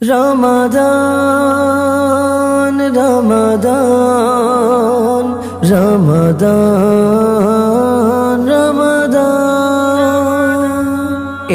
রমাদান রমাদান রমাদান রমাদান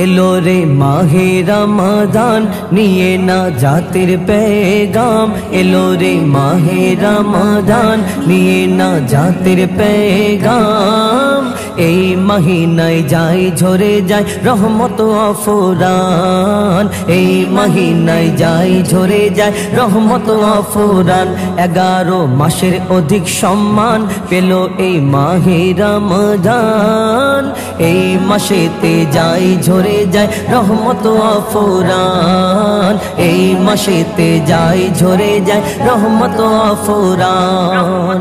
এলো রে মাহে রমাদান নিয়ে না জাতির পেগাম এলো রে মাহে রমাদান নিয়ে না জাতির পেগাম এই মহিনায় যাই ঝরে যায় রহমত আফুরান এই মহিনায় যাই ঝরে যায় রহমত আফুরান 11 মাসের অধিক সম্মান পেল এই মাহে রমাদান এই মাসেতে যাই ঝরে যায় রহমত আফুরান এই মাসেতে যাই ঝরে যায় রহমত আফুরান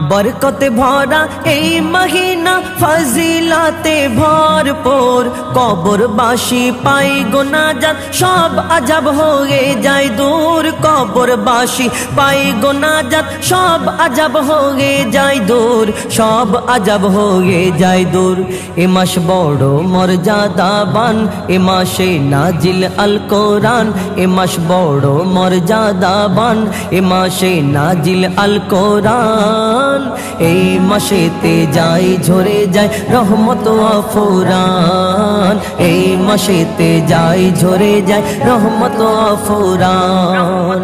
বরকতে ভরা এই মহিনা ফজিলাতে ভরপুর কবরবাসী পাই গুনাহগার সব আজব হয়ে যায় দূর কবরবাসী পাই গুনাহগার সব আজব হয়ে যায় দূর সব আজব হয়ে যায় দূর এ মাস বড় মর্যাদাবান এ মাসে নাজিল আল কোরআন এ মাস বড় মর্যাদাবান এ মাসে নাজিল আল কোরআন এই মাসেতে যাই ঝরে যায় রহমত আফুরান এই মাসেতে যাই ঝরে যায় রহমত আফুরান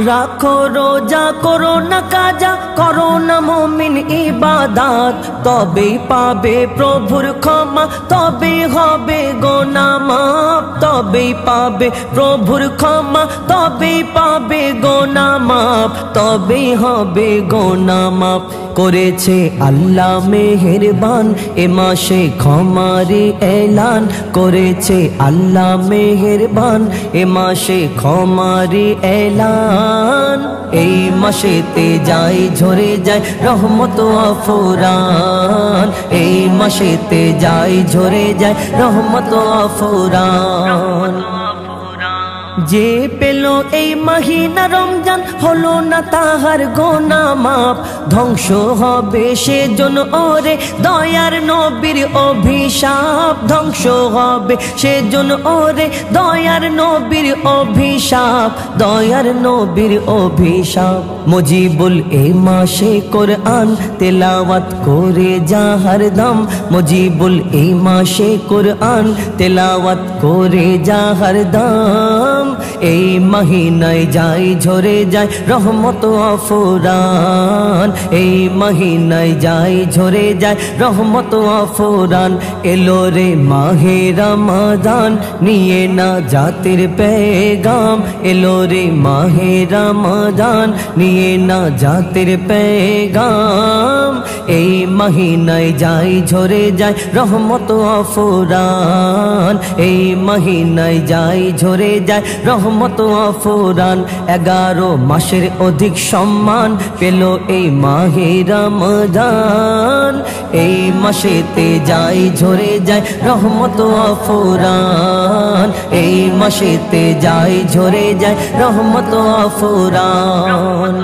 রাখো রোজা করো না কাজা করো না মুমিন ইবাদত তবেই পাবে প্রভুর ক্ষমা তবেই হবে গুনাহ মাফ তবেই পাবে প্রভুর ক্ষমা তবেই পাবে গুনাহ মাফ তবেই হবে গুনাহ মাফ করেছে আল্লাহ মেহেরবান এ মাসে ক্ষমারি এলান করেছে আল্লাহ মেহেরবান এ মাসে ক্ষমারি এলান এই মাসেতে যাই ঝরে যায় রহমত আফুরান এই মাসেতে যাই ঝরে যায় রহমত আফুরান যে পেল এই মহিনা রমজান হলো না তাহার গুনাহ মাফ ধ্বংস হবে সেজন্য ওরে দয়ার নবীর অভিশাপ ধ্বংস হবে সেজন্য ওরে দয়ার নবীর অভিশাপ দয়ার নবীর অভিশাপ মুজিবুল এই মাসে কোরআন তেলাওয়াত করে যা হরদম মুজিবুল এই মাসে কোরআন তেলাওয়াত করে যা হরদম এই মহিনায় যাই ঝরে যায় রহমত আফুরান এই মহিনায় যাই ঝরে যায় রহমত আফুরান এলো রে মাহে রমাদান নিয়ে না জাতির পেগাম এলো রে মাহে রমাদান নিয়ে না জাতির পেগাম এই মহিনায় যাই ঝরে যায় রহমত আফুরান এই মহিনায় যাই ঝরে যায় রহমত আফুরান 11 মাসের অধিক সম্মান পেল এই মাহে রমাদান এই মাসেতে যাই ঝরে যায় রহমত আফুরান এই মাসেতে যাই ঝরে যায় রহমত আফুরান